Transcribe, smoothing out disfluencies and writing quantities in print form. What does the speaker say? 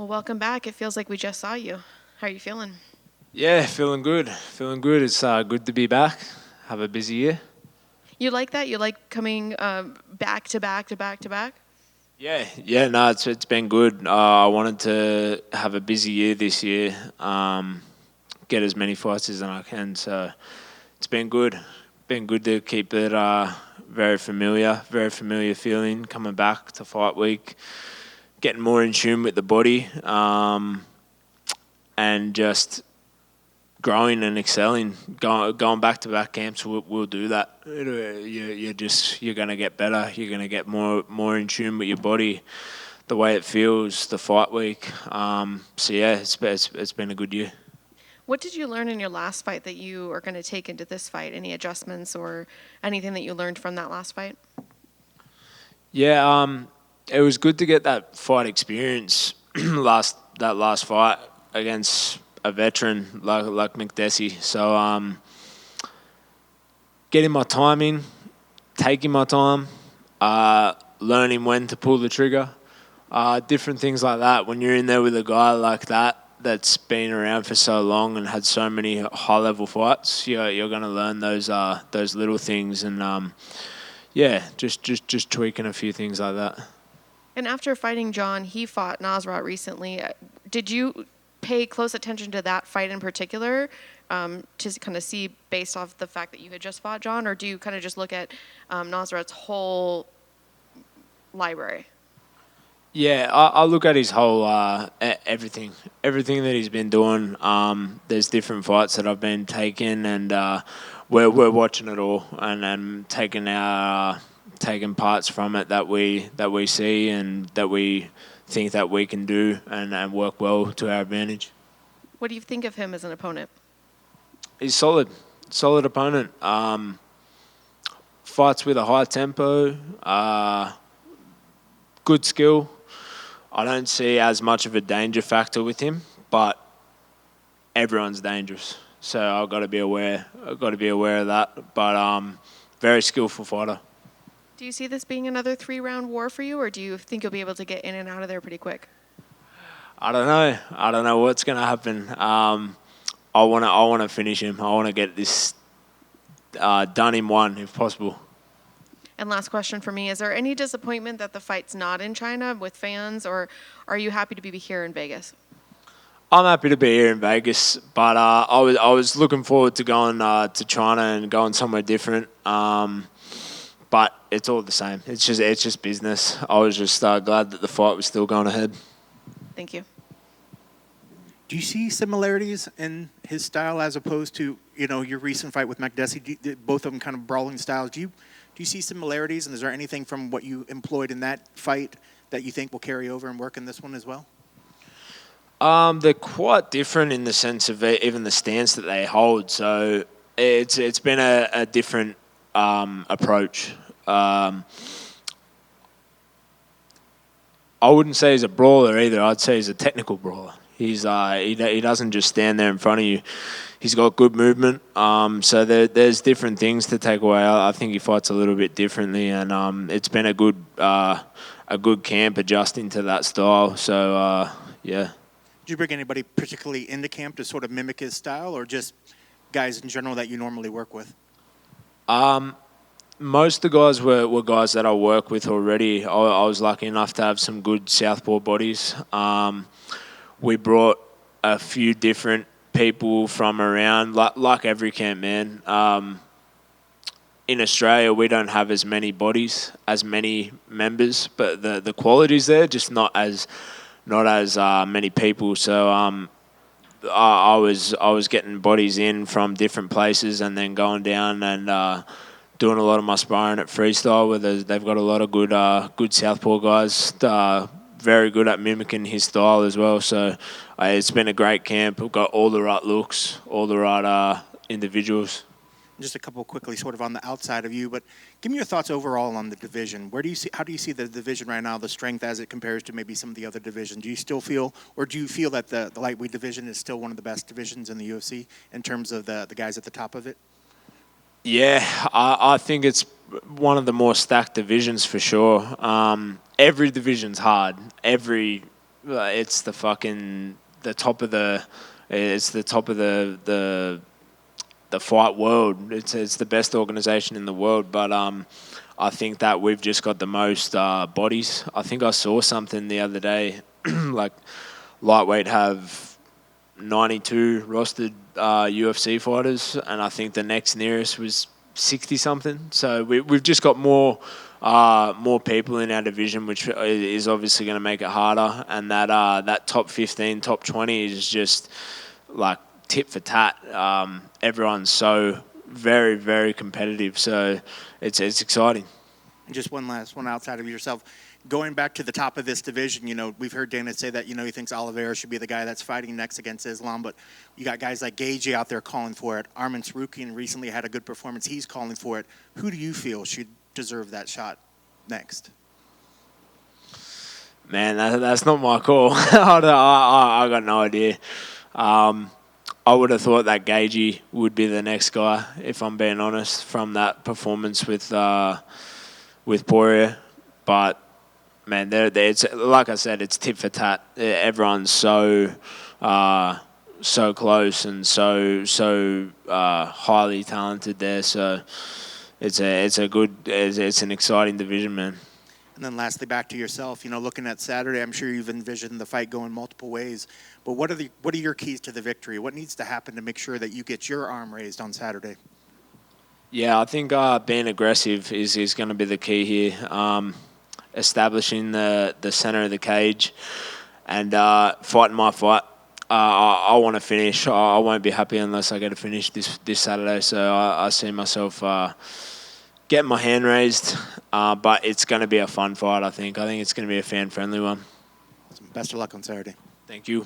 Well, welcome back. It feels like we just saw you. How are you feeling? Yeah, feeling good. Feeling good. It's good to be back. Have a busy year. You like that? You like coming back to back to back to back? Yeah. No, it's been good. I wanted to have a busy year this year. Get as many fights as I can. So it's been good. Been good to keep it very familiar feeling coming back to fight week. Getting more in tune with the body, and just growing and excelling. Going back to back camps will do that. You're gonna get better. You're gonna get more in tune with your body, the way it feels, the fight week. So yeah, it's been a good year. What did you learn in your last fight that you are going to take into this fight? Any adjustments or anything that you learned from that last fight? Yeah, it was good to get that fight experience. Last fight against a veteran like McDessie. So getting my timing, taking my time, learning when to pull the trigger, different things like that. When you're in there with a guy like that that's been around for so long and had so many high level fights, you're going to learn those little things and just tweaking a few things like that. And after fighting John, he fought Nasrat recently. Did you pay close attention to that fight in particular to kind of see based off the fact that you had just fought John, or do you kind of just look at Nasrat's whole library? Yeah, I look at his whole everything that he's been doing. There's different fights that I've been taking, and we're watching it all and taking parts from it that we see and that we think that we can do and work well to our advantage. What do you think of him as an opponent? He's solid opponent. Fights with a high tempo, good skill. I don't see as much of a danger factor with him, but everyone's dangerous. So I've got to be aware. I've got to be aware of that. But very skillful fighter. Do you see this being another 3-round war for you, or do you think you'll be able to get in and out of there pretty quick? I don't know. I don't know what's going to happen. I want to finish him. I want to get this done in one if possible. And last question for me, is there any disappointment that the fight's not in China with fans, or are you happy to be here in Vegas? I'm happy to be here in Vegas, but I was looking forward to going to China and going somewhere different. But it's all the same. It's just business. I was just glad that the fight was still going ahead. Thank you. Do you see similarities in his style as opposed to your recent fight with McDessie? Both of them kind of brawling styles. Do you see similarities, and is there anything from what you employed in that fight that you think will carry over and work in this one as well? They're quite different in the sense of even the stance that they hold. So it's been a different approach. I wouldn't say he's a brawler either. I'd say he's a technical brawler. He doesn't just stand there in front of you. He's got good movement. So there's different things to take away. I think he fights a little bit differently, and it's been a good camp adjusting to that style. So yeah. Did you bring anybody particularly into camp to sort of mimic his style, or just guys in general that you normally work with? Most of the guys were guys that I work with already. I was lucky enough to have some good southpaw bodies. We brought a few different people from around, like every camp, man. In Australia, we don't have as many bodies, as many members, but the quality's there, just not as many people. So I was getting bodies in from different places and then going down and doing a lot of my sparring at Freestyle, where they've got a lot of good southpaw guys, very good at mimicking his style as well. So it's been a great camp. We've got all the right looks, all the right individuals. Just a couple quickly, sort of on the outside of you, but give me your thoughts overall on the division. How do you see the division right now, the strength as it compares to maybe some of the other divisions? Do you still feel, or do you feel that the lightweight division is still one of the best divisions in the UFC in terms of the guys at the top of it? Yeah, I think it's one of the more stacked divisions for sure. Every division's hard. it's the fucking the top of the it's the top of the fight world. It's the best organization in the world, but I think that we've just got the most bodies. I think I saw something the other day, like lightweight have 92 rostered UFC fighters, and I think the next nearest was 60 something. So we've just got more people in our division, which is obviously going to make it harder. And that top 15, top 20 is just like tit for tat. Everyone's so very, very competitive. So it's exciting. And just one last one outside of yourself. Going back to the top of this division, we've heard Dana say that, he thinks Oliveira should be the guy that's fighting next against Islam, but you got guys like Gagey out there calling for it. Arman Tsarukyan recently had a good performance. He's calling for it. Who do you feel should deserve that shot next? Man, that's not my call. I got no idea. I would have thought that Gagey would be the next guy, if I'm being honest, from that performance with Poirier. But man, it's like I said, it's tit for tat. Everyone's so close and so highly talented there. So it's an exciting division, man. And then lastly, back to yourself, looking at Saturday, I'm sure you've envisioned the fight going multiple ways. But what are your keys to the victory? What needs to happen to make sure that you get your arm raised on Saturday? Yeah, I think being aggressive is going to be the key here. Establishing the center of the cage and fighting my fight. I want to finish. I won't be happy unless I get to finish this Saturday. So I see myself getting my hand raised, but it's going to be a fun fight, I think. I think it's going to be a fan-friendly one. Best of luck on Saturday. Thank you.